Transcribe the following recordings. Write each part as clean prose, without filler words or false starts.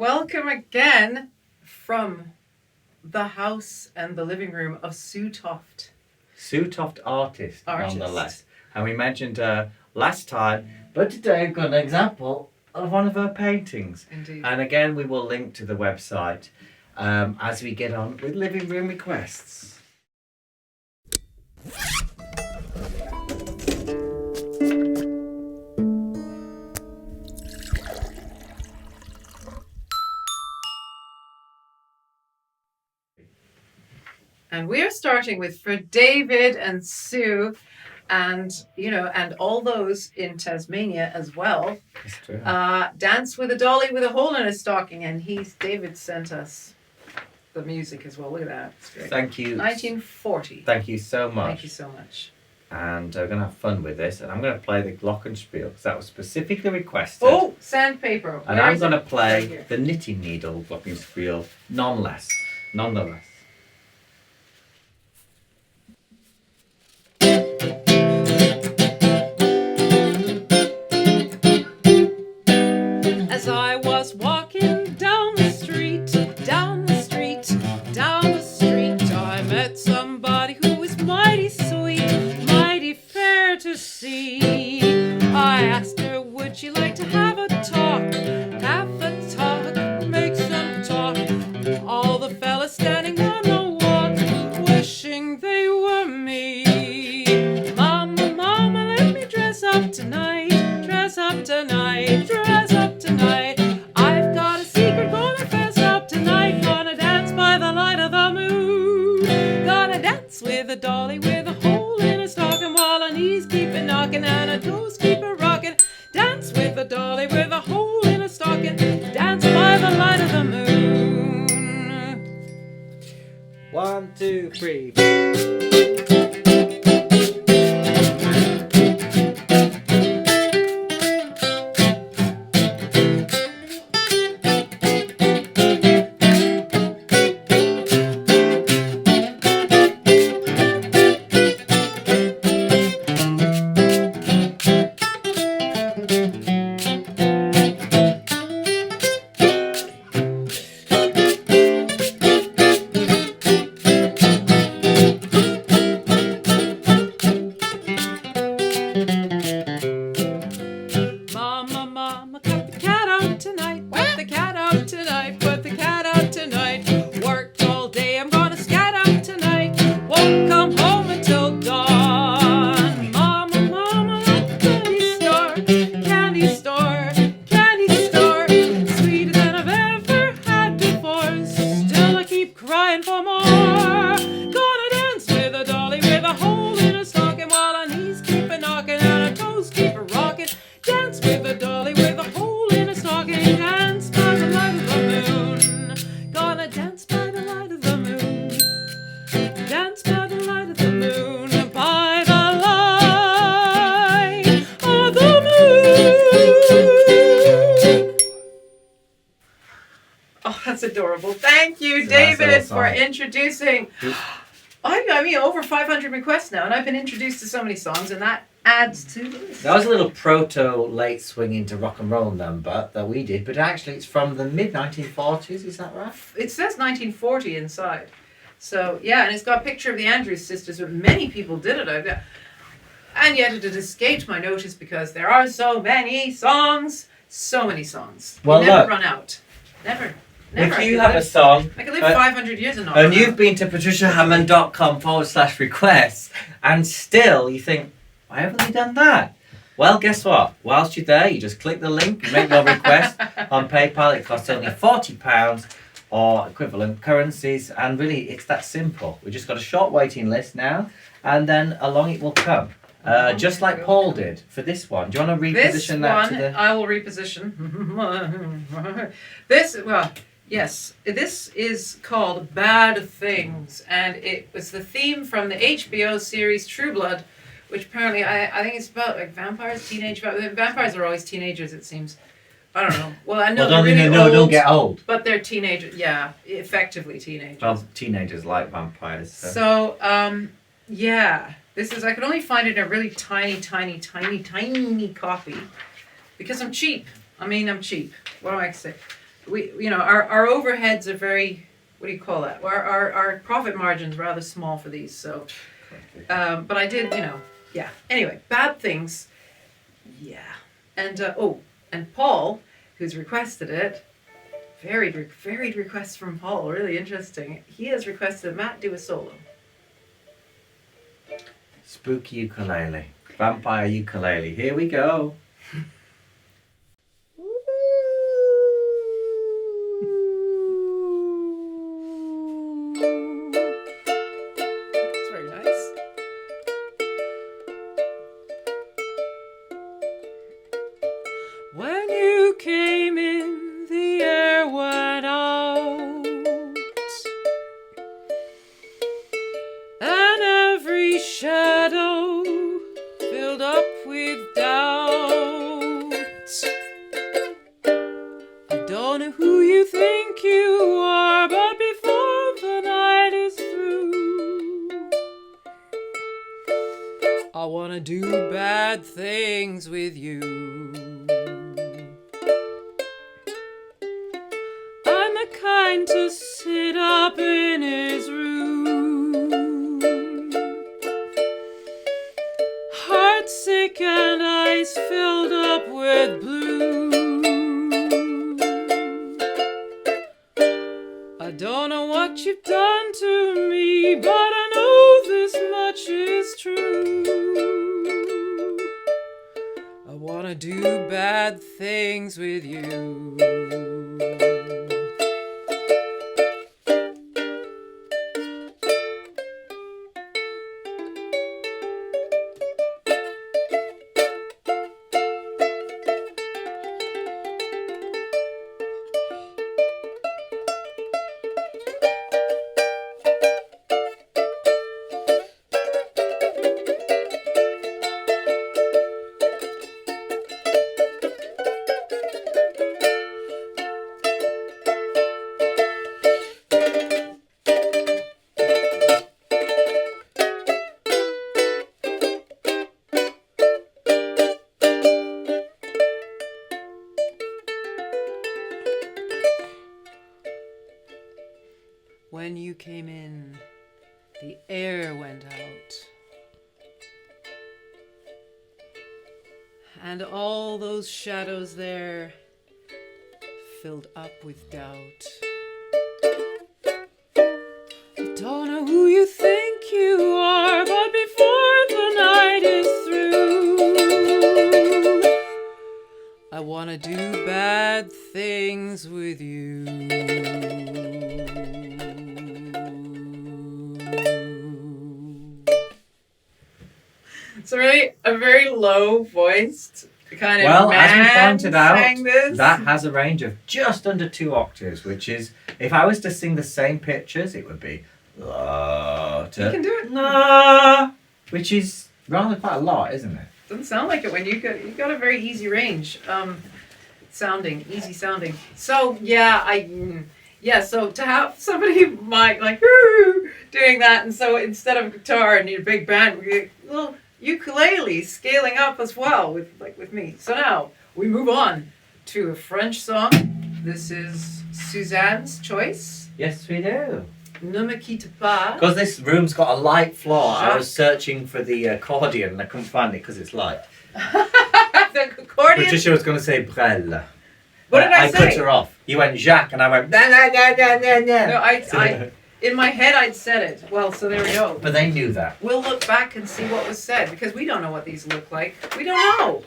Welcome again from the house and the living room of Sue Toft. Sue Toft artist, nonetheless. And we mentioned her last time, but today we've got an example of one of her paintings. Indeed. And again, we will link to the website as we get on with living room requests. And we're starting with for David and Sue and, and all those in Tasmania as well. That's true. Dance with a Dolly with a hole in his stocking. And David sent us the music as well. Look at that. It's great. Thank you. 1940. Thank you so much. Thank you so much. And we're going to have fun with this. And I'm going to play the glockenspiel because that was specifically requested. Oh, sandpaper. And I'm going to play the knitting needle glockenspiel nonetheless. As I was walking down the street, I met somebody who was mighty sweet, mighty fair to see. I asked her, would she like to have a talk, make some talk. All the fellas standing on the walk, wishing they were me. Mama, let me dress up tonight. I've got a secret, gonna fess up tonight. Gonna dance by the light of the moon. Gonna dance with a dolly with a hole in her stocking, while her knees keep a knocking and her toes keep a rocking. Dance with a dolly with a hole in her stocking. Dance by the light of the moon. 1, 2, 3. Mama, cut the cat out tonight. Put the cat out tonight. Worked all day, I'm gonna scat out tonight. Won't come home until dawn. Mama, candy store. Sweeter than I've ever had before. Still I keep crying for more. Gonna dance with a dolly with a hole in her stocking, while her knees keep a knocking and her toes keep a rocking. Dance with a dolly with a hole in her stocking. Dance by the light of the moon. Gonna dance by the light of the moon. Dance by the light of the moon. By the light of the moon. Oh, that's adorable. Thank you, David, for introducing. I mean, over 500 requests now, and I've been introduced to so many songs, and that adds to this. That was a little proto-late swing into rock and roll number that we did, but actually it's from the mid-1940s, is that right? It says 1940 inside. So, yeah, and it's got a picture of the Andrews sisters, but many people did it. And yet it had escaped my notice because there are so many songs. Well, you never run out. Never. If you have a song, I could live 500 years and not and run you've out. been to patriciahammonds.com/requests, and still you think, why haven't they done that? Well, guess what? Whilst you're there, you just click the link, you make your request on PayPal. It costs only £40 or equivalent currencies, and really it's that simple. We've just got a short waiting list now, and then along it will come. Just like Paul did for this one. Do you want to reposition that to the... I will reposition. Yes, this is called Bad Things, and it was the theme from the HBO series True Blood, which apparently I think it's about like vampires, vampires are always teenagers, it seems. I don't know. Well, I know they're really old. Don't get old. But they're teenagers. Yeah, effectively teenagers. Well, teenagers like vampires. So yeah, this is. I could only find it in a really tiny copy because I'm cheap. I'm cheap. What do I say? our overheads are very, what do you call that? Our profit margin's rather small for these, so. But I did, yeah. Anyway, Bad Things, yeah. And and Paul, who's requested it, varied requests from Paul, really interesting. He has requested Matt do a solo. Spooky ukulele. Vampire ukulele. Here we go. It's very nice. When you came in, the air went out, and every shadow filled up with doubt. I don't know who you think you are, but before the night is through, I wanna do bad things with you. I'm the kind to sit up in his room, heart sick and eyes filled up with blue. I don't know what you've done to me, but I know this much is true. I wanna do bad things with you. When you came in, the air went out, and all those shadows there filled up with doubt. I don't know who you think you are, but before the night is through, I wanna do bad things with you. It's really a very low voiced kind of Well, as we man pointed out, sang this. that has a range of just under 2 octaves, which is, if I was to sing the same pitches, it would be la to You can do it. na, which is rather quite a lot, isn't it? Doesn't sound like it when you got a very easy range, easy sounding. So so to have somebody like doing that, and so instead of guitar and need a big band, we get a little ukulele scaling up as well with me. So now we move on to a French song. This is Suzanne's choice. Yes, we do. Ne Me Quitte Pas. Because this room's got a light floor, I was searching for the accordion and I couldn't find it because it's light. The accordion. Patricia was going to say Brel. What did I say? I cut her off. You went Jacques and I went na na na na na na. No, I in my head I'd said it. Well, so there we go. But they knew that. We'll look back and see what was said, because we don't know what these look like. We don't know.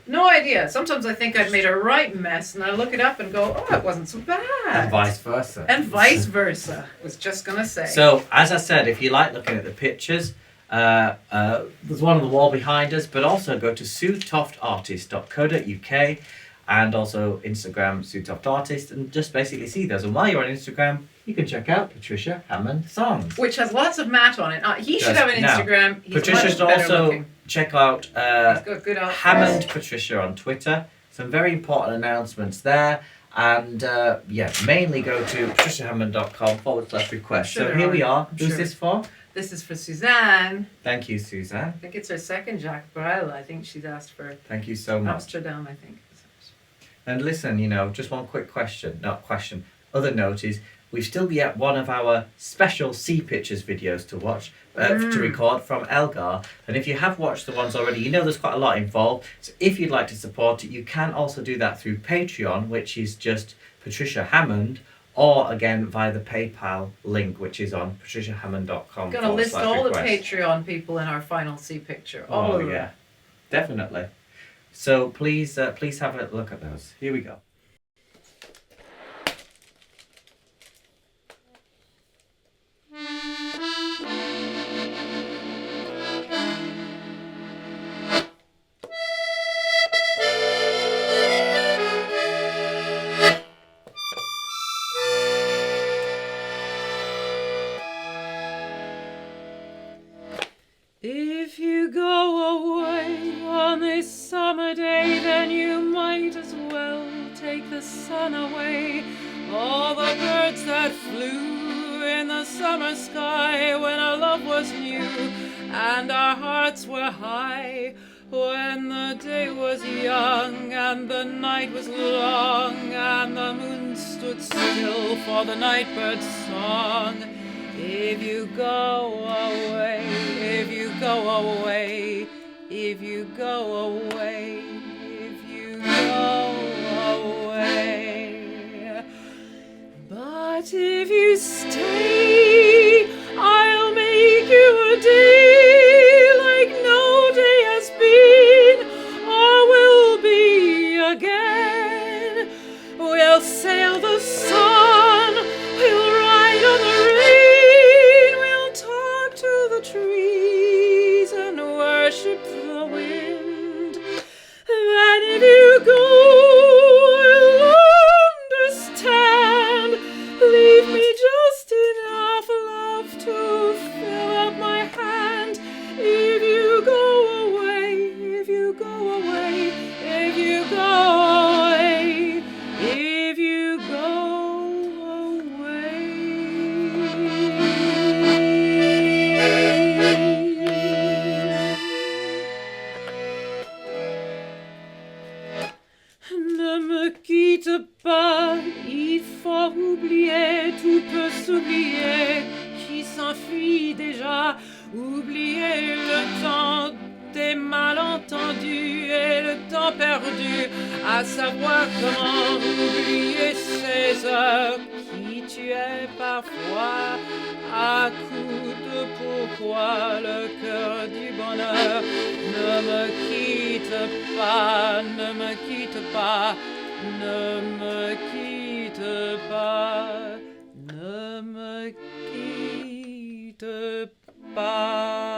No idea. Sometimes I think I've made a right mess, and I look it up and go, oh, it wasn't so bad. And vice versa. And vice versa. Was just going to say. So, as I said, if you like looking at the pictures, there's one on the wall behind us, but also go to suetoftartist.co.uk and also Instagram suetoftartist and just basically see those. And while you're on Instagram, you can check out Patricia Hammond Songs. Which has lots of Matt on it. He should have an Instagram. He's Patricia should much better also looking. check out He's got good outfits. Hammond Patricia on Twitter. Some very important announcements there. And mainly go to patriciahammond.com/request. Sure so here we are. Who's sure. this for? This is for Suzanne. Thank you, Suzanne. I think it's her second Jacques Brel. I think she's asked for Thank you so much. Amsterdam, I think. And listen, you know, just one quick other note is we've still yet one of our special Sea Pictures videos to watch, to record from Elgar. And if you have watched the ones already, you know there's quite a lot involved. So if you'd like to support it, you can also do that through Patreon, which is just Patricia Hammond, or again via the PayPal link, which is on patriciahammond.com. I'm going to list all the Patreon people in our final Sea Picture. Oh, yeah, definitely. So please have a look at those. Here we go. If you go away on this summer day, then you might as well take the sun away. All the birds that flew in the summer sky when our love was new and our hearts were high, when the day was young and the night was long and the moon stood still for the nightbird's song. If you go away, if you go away, if you go away, if you go away. But if you stay, I'll make you a day like no day has been or will be again. We'll sail the sun, we'll ride on the trees and worship the wind. Then if you go, I'll understand. Leave me just enough love to fill up my hand. If you go away, if you go away, if you go away, if you go away. Ne me quitte pas, il faut oublier, tout peut s'oublier, qui s'enfuit déjà, oublier le temps des malentendus et le temps perdu, à savoir comment oublier ces heures qui tuaient parfois, à coups de pourquoi le cœur du bonheur. Ne me quitte pas, ne me quitte pas, ne me quitte pas, ne me quitte pas.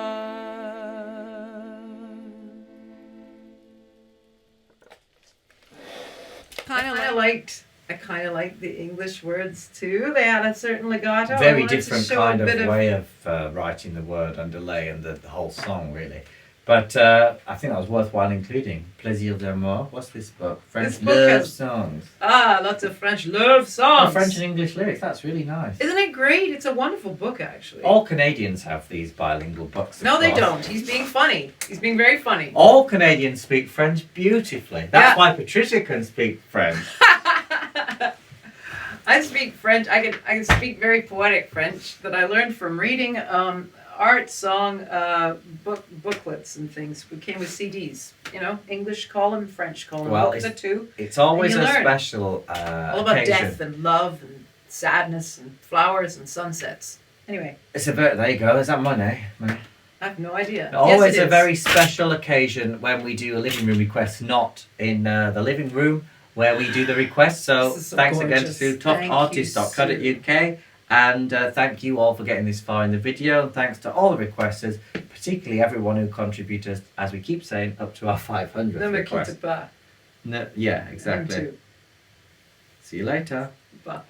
I kind of liked the English words too. They had a certain legato. Very different kind of way of writing the word and delay and the whole song, really. But I think that was worthwhile including. Plaisir d'amour. What's this book? French love songs. Ah, lots of French love songs. Oh, French and English lyrics. That's really nice. Isn't it great? It's a wonderful book, actually. All Canadians have these bilingual books. No, they don't. He's being funny. He's being very funny. All Canadians speak French beautifully. That's why Patricia can speak French. I speak French. I can speak very poetic French that I learned from reading art song booklets and things. We came with CDs, you know, English column, French column. Well, the two. It's always a special all about occasion. death and love and sadness and flowers and sunsets. Anyway. It's a bit. There you go. Is that money? I have no idea. Always a very special occasion when we do a living room request, not in the living room where we do the request. So thanks gorgeous. Again to topartist.co.uk. And thank you all for getting this far in the video. And thanks to all the requesters, particularly everyone who contributed, as we keep saying, up to our 500th Ne me request. quitte pas. No, yeah, exactly. See you later. Bye.